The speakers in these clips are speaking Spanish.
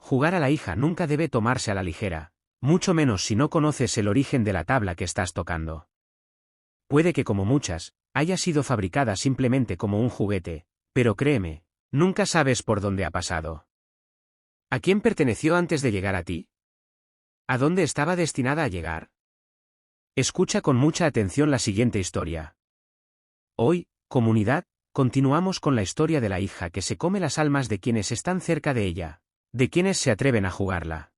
jugar a la hija nunca debe tomarse a la ligera, mucho menos si no conoces el origen de la tabla que estás tocando. Puede que como muchas, haya sido fabricada simplemente como un juguete, pero créeme, nunca sabes por dónde ha pasado. ¿A quién perteneció antes de llegar a ti? ¿A dónde estaba destinada a llegar? Escucha con mucha atención la siguiente historia. Hoy, comunidad, continuamos con la historia de la hija que se come las almas de quienes están cerca de ella, de quienes se atreven a jugarla.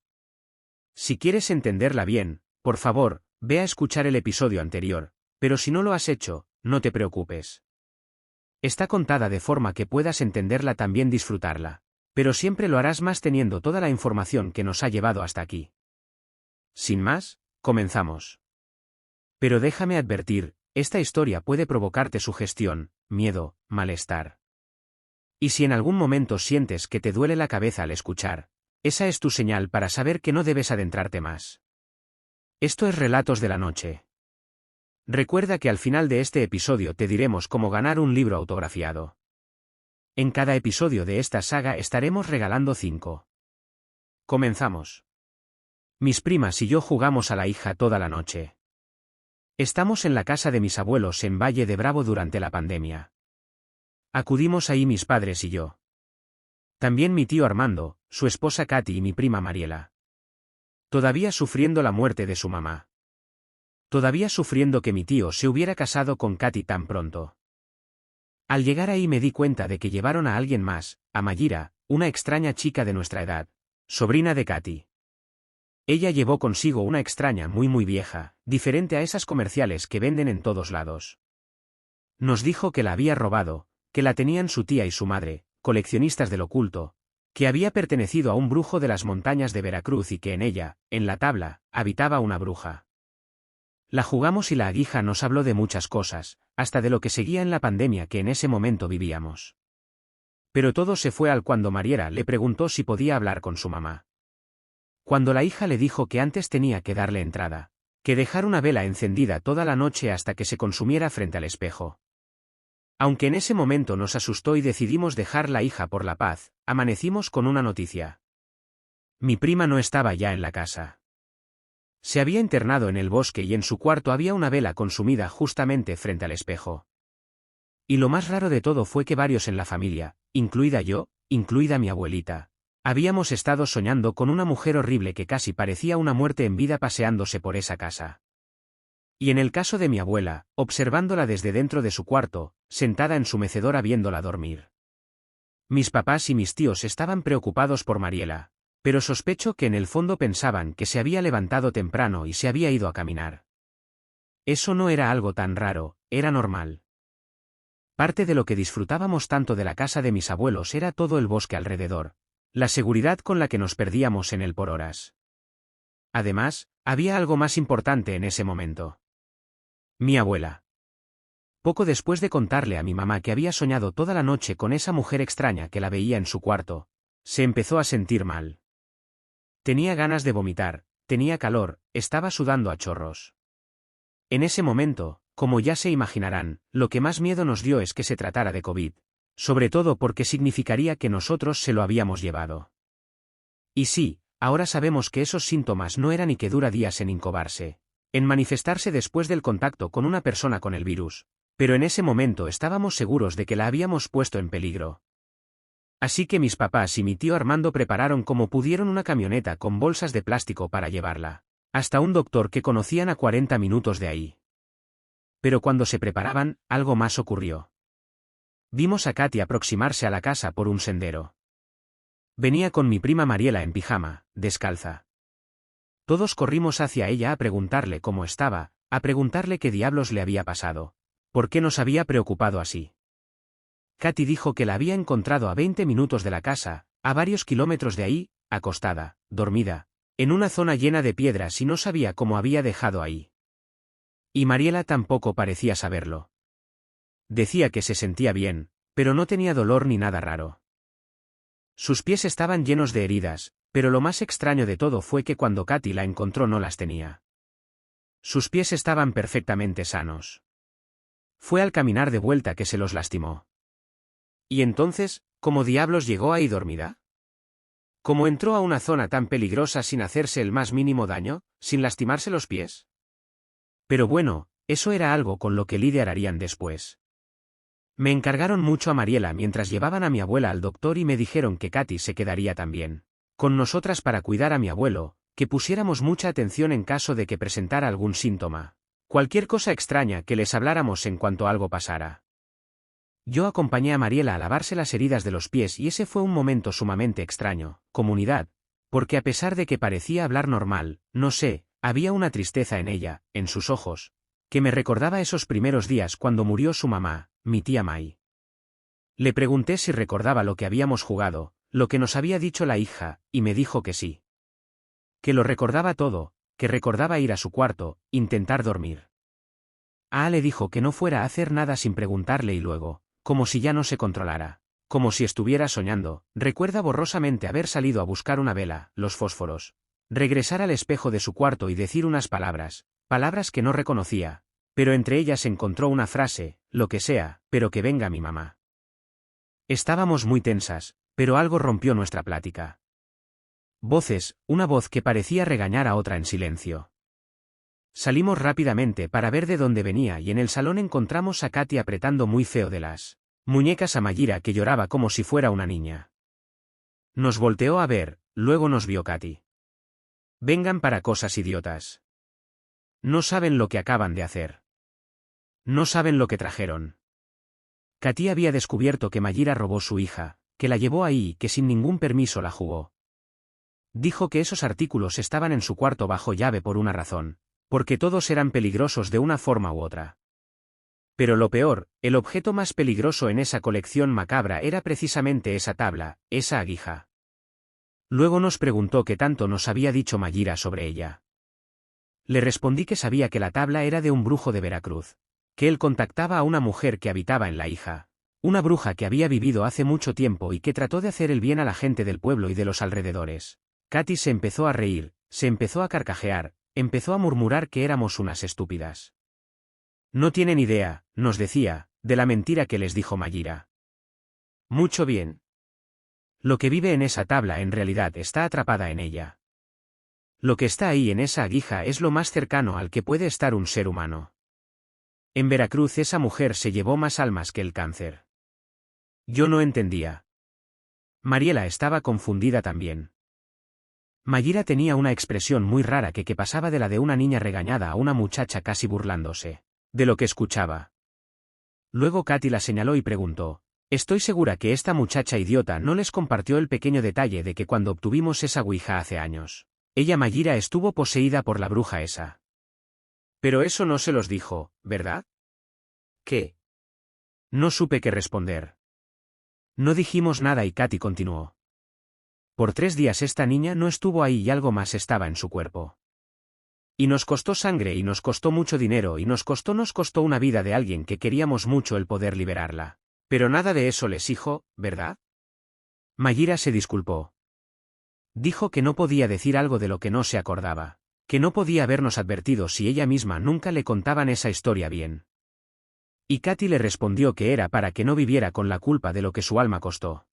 Si quieres entenderla bien, por favor, ve a escuchar el episodio anterior, pero si no lo has hecho, no te preocupes. Está contada de forma que puedas entenderla también disfrutarla, pero siempre lo harás más teniendo toda la información que nos ha llevado hasta aquí. Sin más, comenzamos. Pero déjame advertir, esta historia puede provocarte sugestión, miedo, malestar. Y si en algún momento sientes que te duele la cabeza al escuchar, esa es tu señal para saber que no debes adentrarte más. Esto es Relatos de la Noche. Recuerda que al final de este episodio te diremos cómo ganar un libro autografiado. En cada episodio de esta saga estaremos regalando 5. Comenzamos. Mis primas y yo jugamos a la hija toda la noche. Estamos en la casa de mis abuelos en Valle de Bravo durante la pandemia. Acudimos ahí mis padres y yo. También mi tío Armando, su esposa Katy y mi prima Mariela. Todavía sufriendo la muerte de su mamá. Todavía sufriendo que mi tío se hubiera casado con Katy tan pronto. Al llegar ahí me di cuenta de que llevaron a alguien más, a Mayira, una extraña chica de nuestra edad, sobrina de Katy. Ella llevó consigo una extraña muy vieja, diferente a esas comerciales que venden en todos lados. Nos dijo que la había robado, que la tenían su tía y su madre, coleccionistas del oculto, que había pertenecido a un brujo de las montañas de Veracruz y que en ella, en la tabla, habitaba una bruja. La jugamos y la aguija nos habló de muchas cosas, hasta de lo que seguía en la pandemia que en ese momento vivíamos. Pero todo se fue al cuando Mariela le preguntó si podía hablar con su mamá. Cuando la hija le dijo que antes tenía que darle entrada, que dejar una vela encendida toda la noche hasta que se consumiera frente al espejo. Aunque en ese momento nos asustó y decidimos dejar la hija por la paz, amanecimos con una noticia. Mi prima no estaba ya en la casa. Se había internado en el bosque y en su cuarto había una vela consumida justamente frente al espejo. Y lo más raro de todo fue que varios en la familia, incluida yo, incluida mi abuelita, habíamos estado soñando con una mujer horrible que casi parecía una muerte en vida paseándose por esa casa. Y en el caso de mi abuela, observándola desde dentro de su cuarto, sentada en su mecedora viéndola dormir. Mis papás y mis tíos estaban preocupados por Mariela, pero sospecho que en el fondo pensaban que se había levantado temprano y se había ido a caminar. Eso no era algo tan raro, era normal. Parte de lo que disfrutábamos tanto de la casa de mis abuelos era todo el bosque alrededor, la seguridad con la que nos perdíamos en él por horas. Además, había algo más importante en ese momento. Mi abuela. Poco después de contarle a mi mamá que había soñado toda la noche con esa mujer extraña que la veía en su cuarto, se empezó a sentir mal. Tenía ganas de vomitar, tenía calor, estaba sudando a chorros. En ese momento, como ya se imaginarán, lo que más miedo nos dio es que se tratara de COVID, sobre todo porque significaría que nosotros se lo habíamos llevado. Y sí, ahora sabemos que esos síntomas no eran y que dura días en incubarse, en manifestarse después del contacto con una persona con el virus, pero en ese momento estábamos seguros de que la habíamos puesto en peligro. Así que mis papás y mi tío Armando prepararon como pudieron una camioneta con bolsas de plástico para llevarla, hasta un doctor que conocían a 40 minutos de ahí. Pero cuando se preparaban, algo más ocurrió. Vimos a Katy aproximarse a la casa por un sendero. Venía con mi prima Mariela en pijama, descalza. Todos corrimos hacia ella a preguntarle cómo estaba, a preguntarle qué diablos le había pasado, por qué nos había preocupado así. Katy dijo que la había encontrado a 20 minutos de la casa, a varios kilómetros de ahí, acostada, dormida, en una zona llena de piedras y no sabía cómo había dejado ahí. Y Mariela tampoco parecía saberlo. Decía que se sentía bien, pero no tenía dolor ni nada raro. Sus pies estaban llenos de heridas, pero lo más extraño de todo fue que cuando Katy la encontró no las tenía. Sus pies estaban perfectamente sanos. Fue al caminar de vuelta que se los lastimó. ¿Y entonces, cómo diablos llegó ahí dormida? ¿Cómo entró a una zona tan peligrosa sin hacerse el más mínimo daño, sin lastimarse los pies? Pero bueno, eso era algo con lo que lidiarían después. Me encargaron mucho a Mariela mientras llevaban a mi abuela al doctor y me dijeron que Katy se quedaría también con nosotras para cuidar a mi abuelo, que pusiéramos mucha atención en caso de que presentara algún síntoma. Cualquier cosa extraña que les habláramos en cuanto algo pasara. Yo acompañé a Mariela a lavarse las heridas de los pies y ese fue un momento sumamente extraño, comunidad, porque a pesar de que parecía hablar normal, no sé, había una tristeza en ella, en sus ojos, que me recordaba esos primeros días cuando murió su mamá, mi tía Mai. Le pregunté si recordaba lo que habíamos jugado, lo que nos había dicho la hija, y me dijo que sí. Que lo recordaba todo, que recordaba ir a su cuarto, intentar dormir. Le dijo que no fuera a hacer nada sin preguntarle y luego, como si ya no se controlara, como si estuviera soñando, recuerda borrosamente haber salido a buscar una vela, los fósforos, regresar al espejo de su cuarto y decir unas palabras, palabras que no reconocía, pero entre ellas encontró una frase, lo que sea, pero que venga mi mamá. Estábamos muy tensas, pero algo rompió nuestra plática. Voces, una voz que parecía regañar a otra en silencio. Salimos rápidamente para ver de dónde venía y en el salón encontramos a Katy apretando muy feo de las muñecas a Mayra que lloraba como si fuera una niña. Nos volteó a ver, luego nos vio Katy. Vengan para cosas idiotas. No saben lo que acaban de hacer. No saben lo que trajeron. Katy había descubierto que Mayra robó su hija, que la llevó ahí y que sin ningún permiso la jugó. Dijo que esos artículos estaban en su cuarto bajo llave por una razón, porque todos eran peligrosos de una forma u otra. Pero lo peor, el objeto más peligroso en esa colección macabra era precisamente esa tabla, esa aguija. Luego nos preguntó qué tanto nos había dicho Mayra sobre ella. Le respondí que sabía que la tabla era de un brujo de Veracruz, que él contactaba a una mujer que habitaba en la hija. Una bruja que había vivido hace mucho tiempo y que trató de hacer el bien a la gente del pueblo y de los alrededores. Katy se empezó a reír, se empezó a carcajear, empezó a murmurar que éramos unas estúpidas. No tienen idea, nos decía, de la mentira que les dijo Mayra. Mucho bien. Lo que vive en esa tabla en realidad está atrapada en ella. Lo que está ahí en esa aguija es lo más cercano al que puede estar un ser humano. En Veracruz esa mujer se llevó más almas que el cáncer. Yo no entendía. Mariela estaba confundida también. Mayra tenía una expresión muy rara que pasaba de la de una niña regañada a una muchacha casi burlándose de lo que escuchaba. Luego Katy la señaló y preguntó, «Estoy segura que esta muchacha idiota no les compartió el pequeño detalle de que cuando obtuvimos esa ouija hace años, ella Mayra estuvo poseída por la bruja esa». Pero eso no se los dijo, ¿verdad? ¿Qué? No supe qué responder. No dijimos nada y Katy continuó. Por 3 días esta niña no estuvo ahí y algo más estaba en su cuerpo. Y nos costó sangre y nos costó mucho dinero y nos costó una vida de alguien que queríamos mucho el poder liberarla. Pero nada de eso les dijo, ¿verdad? Mayra se disculpó. Dijo que no podía decir algo de lo que no se acordaba, que no podía habernos advertido si ella misma nunca le contaban esa historia bien. Y Katy le respondió que era para que no viviera con la culpa de lo que su alma costó.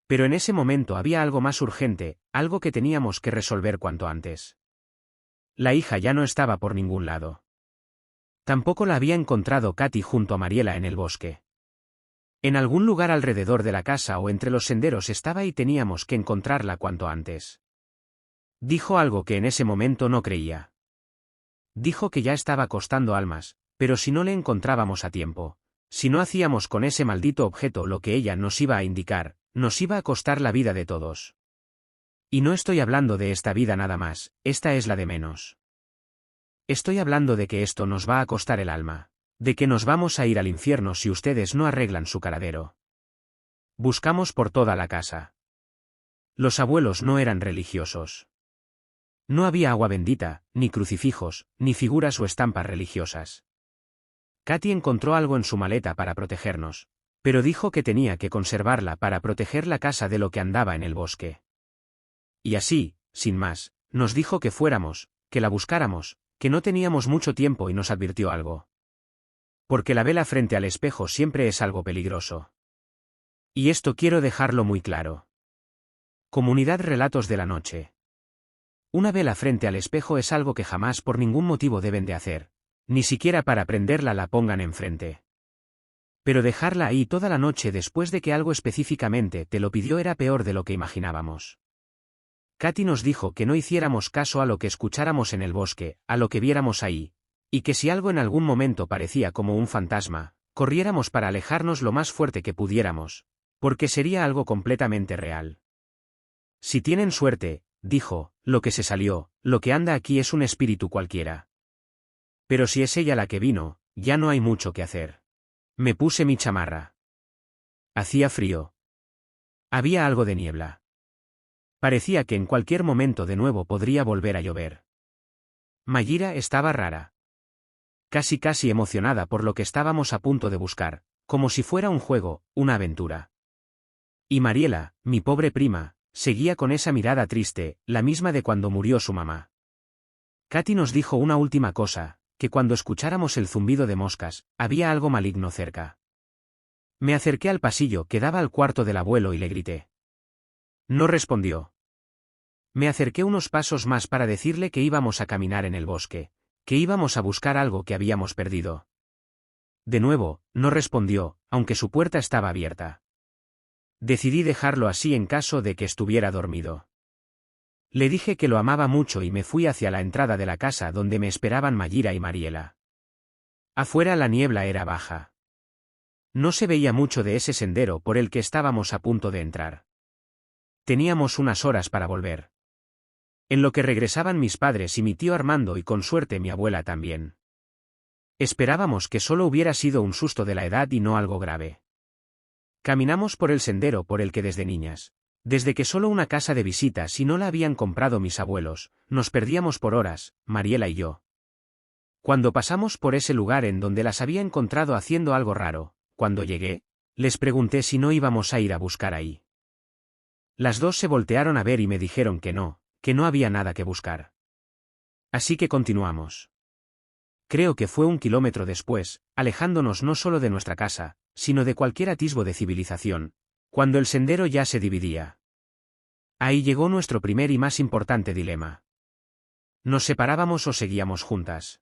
Pero en ese momento había algo más urgente, algo que teníamos que resolver cuanto antes. La hija ya no estaba por ningún lado. Tampoco la había encontrado Katy junto a Mariela en el bosque. En algún lugar alrededor de la casa o entre los senderos estaba y teníamos que encontrarla cuanto antes. Dijo algo que en ese momento no creía. Dijo que ya estaba costando almas, pero si no le encontrábamos a tiempo, si no hacíamos con ese maldito objeto lo que ella nos iba a indicar, nos iba a costar la vida de todos. Y no estoy hablando de esta vida nada más, esta es la de menos. Estoy hablando de que esto nos va a costar el alma, de que nos vamos a ir al infierno si ustedes no arreglan su caradero. Buscamos por toda la casa. Los abuelos no eran religiosos. No había agua bendita, ni crucifijos, ni figuras o estampas religiosas. Katy encontró algo en su maleta para protegernos, pero dijo que tenía que conservarla para proteger la casa de lo que andaba en el bosque. Y así, sin más, nos dijo que fuéramos, que la buscáramos, que no teníamos mucho tiempo y nos advirtió algo. Porque la vela frente al espejo siempre es algo peligroso. Y esto quiero dejarlo muy claro. Comunidad Relatos de la Noche. Una vela frente al espejo es algo que jamás por ningún motivo deben de hacer. Ni siquiera para prenderla la pongan enfrente. Pero dejarla ahí toda la noche después de que algo específicamente te lo pidió era peor de lo que imaginábamos. Katy nos dijo que no hiciéramos caso a lo que escucháramos en el bosque, a lo que viéramos ahí, y que si algo en algún momento parecía como un fantasma, corriéramos para alejarnos lo más fuerte que pudiéramos, porque sería algo completamente real. Si tienen suerte, dijo, lo que se salió, lo que anda aquí es un espíritu cualquiera. Pero si es ella la que vino, ya no hay mucho que hacer. Me puse mi chamarra. Hacía frío. Había algo de niebla. Parecía que en cualquier momento de nuevo podría volver a llover. Mayira estaba rara. Casi emocionada por lo que estábamos a punto de buscar, como si fuera un juego, una aventura. Y Mariela, mi pobre prima, seguía con esa mirada triste, la misma de cuando murió su mamá. Katy nos dijo una última cosa, que cuando escucháramos el zumbido de moscas, había algo maligno cerca. Me acerqué al pasillo que daba al cuarto del abuelo y le grité. No respondió. Me acerqué unos pasos más para decirle que íbamos a caminar en el bosque, que íbamos a buscar algo que habíamos perdido. De nuevo, no respondió, aunque su puerta estaba abierta. Decidí dejarlo así en caso de que estuviera dormido. Le dije que lo amaba mucho y me fui hacia la entrada de la casa donde me esperaban Mayira y Mariela. Afuera la niebla era baja. No se veía mucho de ese sendero por el que estábamos a punto de entrar. Teníamos unas horas para volver. En lo que regresaban mis padres y mi tío Armando y con suerte mi abuela también. Esperábamos que solo hubiera sido un susto de la edad y no algo grave. Caminamos por el sendero por el que desde niñas, desde que solo una casa de visitas y no la habían comprado mis abuelos, nos perdíamos por horas, Mariela y yo. Cuando pasamos por ese lugar en donde las había encontrado haciendo algo raro, cuando llegué, les pregunté si no íbamos a ir a buscar ahí. Las dos se voltearon a ver y me dijeron que no había nada que buscar. Así que continuamos. Creo que fue 1 kilómetro después, alejándonos no solo de nuestra casa, sino de cualquier atisbo de civilización, cuando el sendero ya se dividía. Ahí llegó nuestro primer y más importante dilema. ¿Nos separábamos o seguíamos juntas?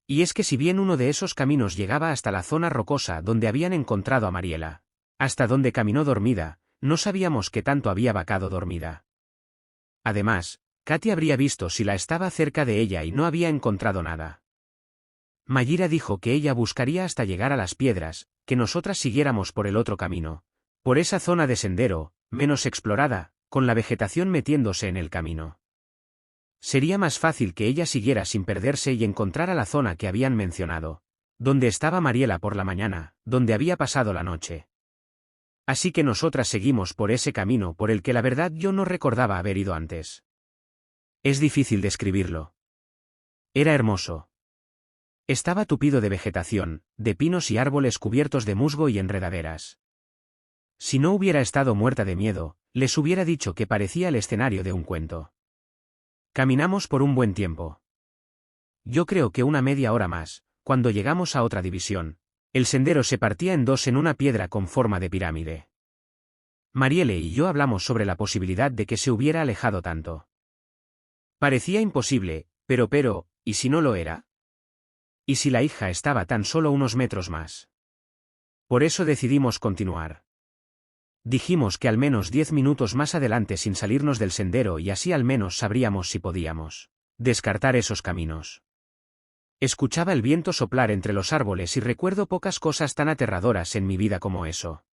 Y es que si bien uno de esos caminos llegaba hasta la zona rocosa donde habían encontrado a Mariela, hasta donde caminó dormida, no sabíamos qué tanto había vacado dormida. Además, Katy habría visto si la estaba cerca de ella y no había encontrado nada. Mayira dijo que ella buscaría hasta llegar a las piedras, que nosotras siguiéramos por el otro camino, por esa zona de sendero, menos explorada, con la vegetación metiéndose en el camino. Sería más fácil que ella siguiera sin perderse y encontrara la zona que habían mencionado, donde estaba Mariela por la mañana, donde había pasado la noche. Así que nosotras seguimos por ese camino por el que la verdad yo no recordaba haber ido antes. Es difícil describirlo. Era hermoso. Estaba tupido de vegetación, de pinos y árboles cubiertos de musgo y enredaderas. Si no hubiera estado muerta de miedo, les hubiera dicho que parecía el escenario de un cuento. Caminamos por un buen tiempo. Yo creo que una media hora más, cuando llegamos a otra división. El sendero se partía en dos en una piedra con forma de pirámide. Mariele y yo hablamos sobre la posibilidad de que se hubiera alejado tanto. Parecía imposible, pero, ¿y si no lo era? ¿Y si la hija estaba tan solo unos metros más? Por eso decidimos continuar. Dijimos que al menos 10 minutos más adelante sin salirnos del sendero y así al menos sabríamos si podíamos descartar esos caminos. Escuchaba el viento soplar entre los árboles y recuerdo pocas cosas tan aterradoras en mi vida como eso.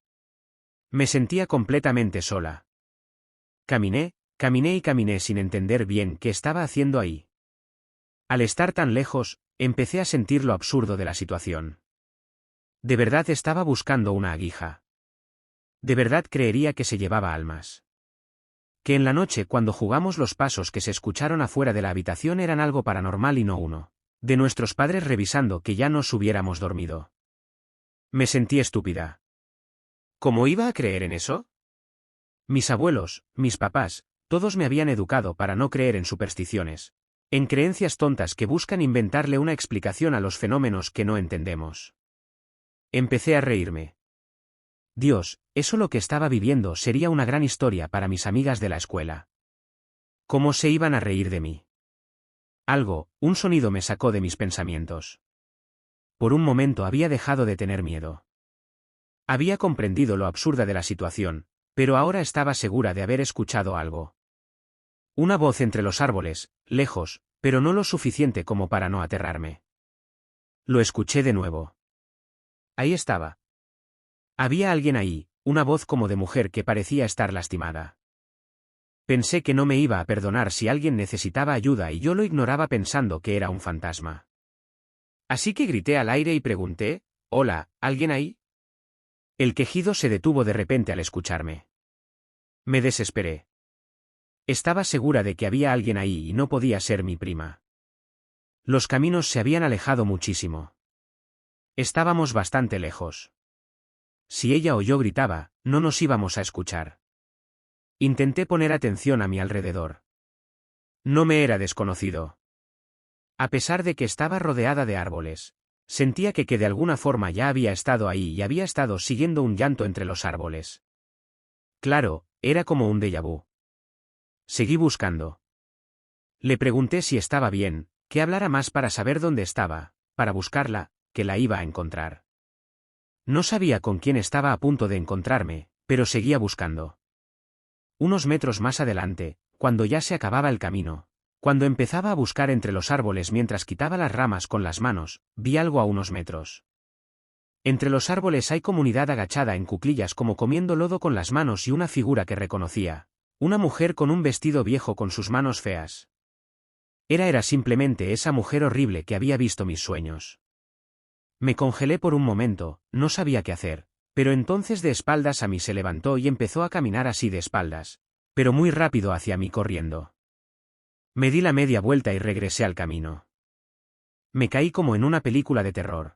Me sentía completamente sola. Caminé sin entender bien qué estaba haciendo ahí. Al estar tan lejos, empecé a sentir lo absurdo de la situación. De verdad estaba buscando una aguija. De verdad creería que se llevaba almas. Que en la noche cuando jugamos los pasos que se escucharon afuera de la habitación eran algo paranormal y no uno de nuestros padres revisando que ya nos hubiéramos dormido. Me sentí estúpida. ¿Cómo iba a creer en eso? Mis abuelos, mis papás, todos me habían educado para no creer en supersticiones, en creencias tontas que buscan inventarle una explicación a los fenómenos que no entendemos. Empecé a reírme. Dios, eso lo que estaba viviendo sería una gran historia para mis amigas de la escuela. ¿Cómo se iban a reír de mí? Un sonido me sacó de mis pensamientos. Por un momento había dejado de tener miedo. Había comprendido lo absurda de la situación, pero ahora estaba segura de haber escuchado algo. Una voz entre los árboles, lejos, pero no lo suficiente como para no aterrarme. Lo escuché de nuevo. Ahí estaba. Había alguien ahí, una voz como de mujer que parecía estar lastimada. Pensé que no me iba a perdonar si alguien necesitaba ayuda y yo lo ignoraba pensando que era un fantasma. Así que grité al aire y pregunté, «Hola, ¿alguien ahí?» El quejido se detuvo de repente al escucharme. Me desesperé. Estaba segura de que había alguien ahí y no podía ser mi prima. Los caminos se habían alejado muchísimo. Estábamos bastante lejos. Si ella o yo gritaba, no nos íbamos a escuchar. Intenté poner atención a mi alrededor. No me era desconocido. A pesar de que estaba rodeada de árboles, sentía que de alguna forma ya había estado ahí y había estado siguiendo un llanto entre los árboles. Claro, era como un déjà vu. Seguí buscando. Le pregunté si estaba bien, que hablara más para saber dónde estaba, para buscarla, que la iba a encontrar. No sabía con quién estaba a punto de encontrarme, pero seguía buscando. Unos metros más adelante, cuando ya se acababa el camino, cuando empezaba a buscar entre los árboles mientras quitaba las ramas con las manos, vi algo a unos metros. Entre los árboles hay comunidad agachada en cuclillas como comiendo lodo con las manos y una figura que reconocía. Una mujer con un vestido viejo con sus manos feas. Era simplemente esa mujer horrible que había visto mis sueños. Me congelé por un momento, no sabía qué hacer, pero entonces de espaldas a mí se levantó y empezó a caminar así de espaldas, pero muy rápido hacia mí corriendo. Me di la media vuelta y regresé al camino. Me caí como en una película de terror.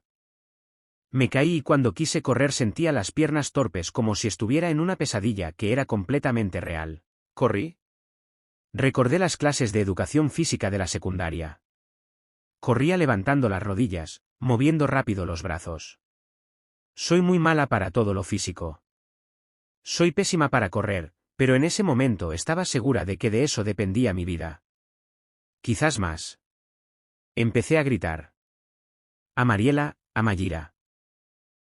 Me caí y cuando quise correr sentía las piernas torpes como si estuviera en una pesadilla que era completamente real. ¿Corrí? Recordé las clases de educación física de la secundaria. Corría levantando las rodillas, moviendo rápido los brazos. Soy muy mala para todo lo físico. Soy pésima para correr, pero en ese momento estaba segura de que de eso dependía mi vida. Quizás más. Empecé a gritar. A Mariela, a Mayira.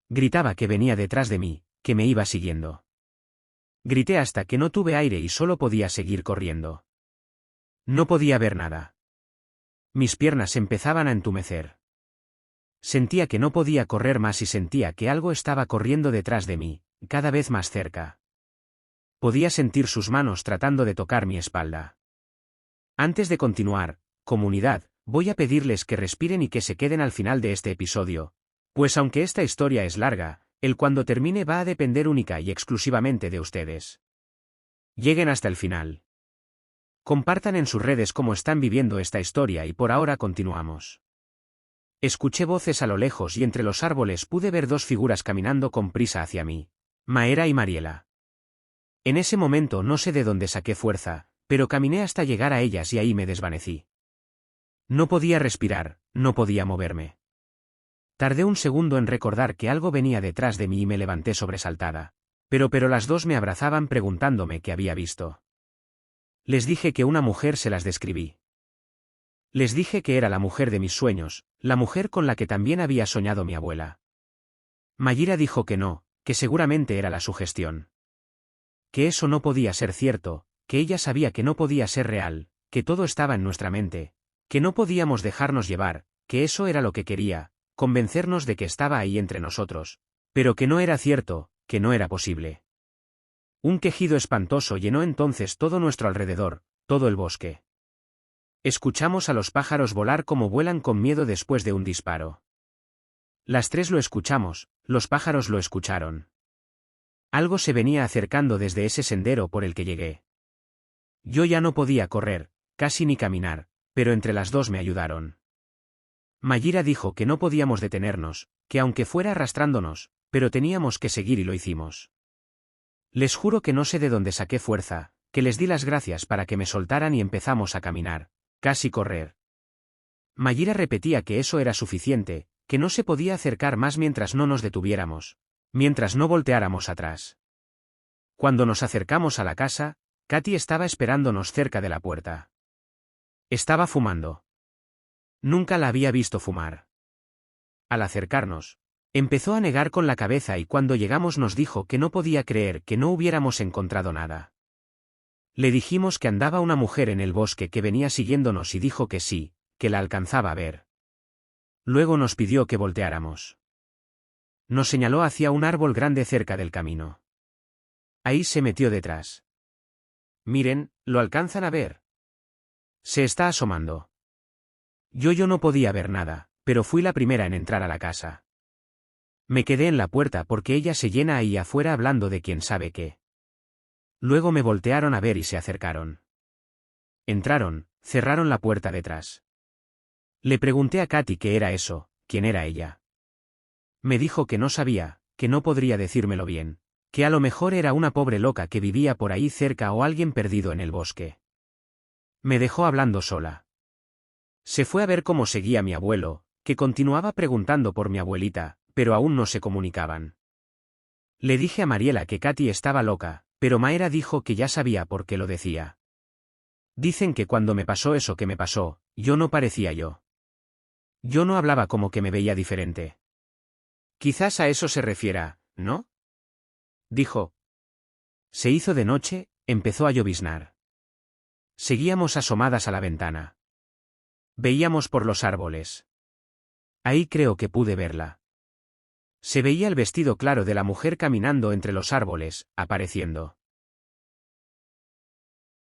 Gritaba que venía detrás de mí, que me iba siguiendo. Grité hasta que no tuve aire y solo podía seguir corriendo. No podía ver nada. Mis piernas empezaban a entumecer. Sentía que no podía correr más y sentía que algo estaba corriendo detrás de mí, cada vez más cerca. Podía sentir sus manos tratando de tocar mi espalda. Antes de continuar, comunidad, voy a pedirles que respiren y que se queden al final de este episodio, pues aunque esta historia es larga, el cuando termine va a depender única y exclusivamente de ustedes. Lleguen hasta el final. Compartan en sus redes cómo están viviendo esta historia y por ahora continuamos. Escuché voces a lo lejos y entre los árboles pude ver dos figuras caminando con prisa hacia mí. Maera y Mariela. En ese momento no sé de dónde saqué fuerza, pero caminé hasta llegar a ellas y ahí me desvanecí. No podía respirar, no podía moverme. Tardé un segundo en recordar que algo venía detrás de mí y me levanté sobresaltada. Pero las dos me abrazaban preguntándome qué había visto. Les dije que una mujer se las describí. Les dije que era la mujer de mis sueños, la mujer con la que también había soñado mi abuela. Mayira dijo que no, que seguramente era la sugestión. Que eso no podía ser cierto, que ella sabía que no podía ser real, que todo estaba en nuestra mente, que no podíamos dejarnos llevar, que eso era lo que quería, convencernos de que estaba ahí entre nosotros, pero que no era cierto, que no era posible. Un quejido espantoso llenó entonces todo nuestro alrededor, todo el bosque. Escuchamos a los pájaros volar como vuelan con miedo después de un disparo. Las tres lo escuchamos, los pájaros lo escucharon. Algo se venía acercando desde ese sendero por el que llegué. Yo ya no podía correr, casi ni caminar, pero entre las dos me ayudaron. Mayira dijo que no podíamos detenernos, que aunque fuera arrastrándonos, pero teníamos que seguir y lo hicimos. Les juro que no sé de dónde saqué fuerza, que les di las gracias para que me soltaran y empezamos a caminar, casi correr. Mayira repetía que eso era suficiente, que no se podía acercar más mientras no nos detuviéramos, mientras no volteáramos atrás. Cuando nos acercamos a la casa, Katy estaba esperándonos cerca de la puerta. Estaba fumando. Nunca la había visto fumar. Al acercarnos, empezó a negar con la cabeza y cuando llegamos nos dijo que no podía creer que no hubiéramos encontrado nada. Le dijimos que andaba una mujer en el bosque que venía siguiéndonos y dijo que sí, que la alcanzaba a ver. Luego nos pidió que volteáramos. Nos señaló hacia un árbol grande cerca del camino. Ahí se metió detrás. Miren, ¿lo alcanzan a ver? Se está asomando. Yo no podía ver nada, pero fui la primera en entrar a la casa. Me quedé en la puerta porque ella se llena ahí afuera hablando de quién sabe qué. Luego me voltearon a ver y se acercaron. Entraron, cerraron la puerta detrás. Le pregunté a Katy qué era eso, quién era ella. Me dijo que no sabía, que no podría decírmelo bien, que a lo mejor era una pobre loca que vivía por ahí cerca o alguien perdido en el bosque. Me dejó hablando sola. Se fue a ver cómo seguía mi abuelo, que continuaba preguntando por mi abuelita, pero aún no se comunicaban. Le dije a Mariela que Katy estaba loca, pero Maera dijo que ya sabía por qué lo decía. Dicen que cuando me pasó eso que me pasó, yo no parecía yo. Yo no hablaba como que me veía diferente. Quizás a eso se refiera, ¿no? Dijo. Se hizo de noche, empezó a lloviznar. Seguíamos asomadas a la ventana. Veíamos por los árboles. Ahí creo que pude verla. Se veía el vestido claro de la mujer caminando entre los árboles, apareciendo.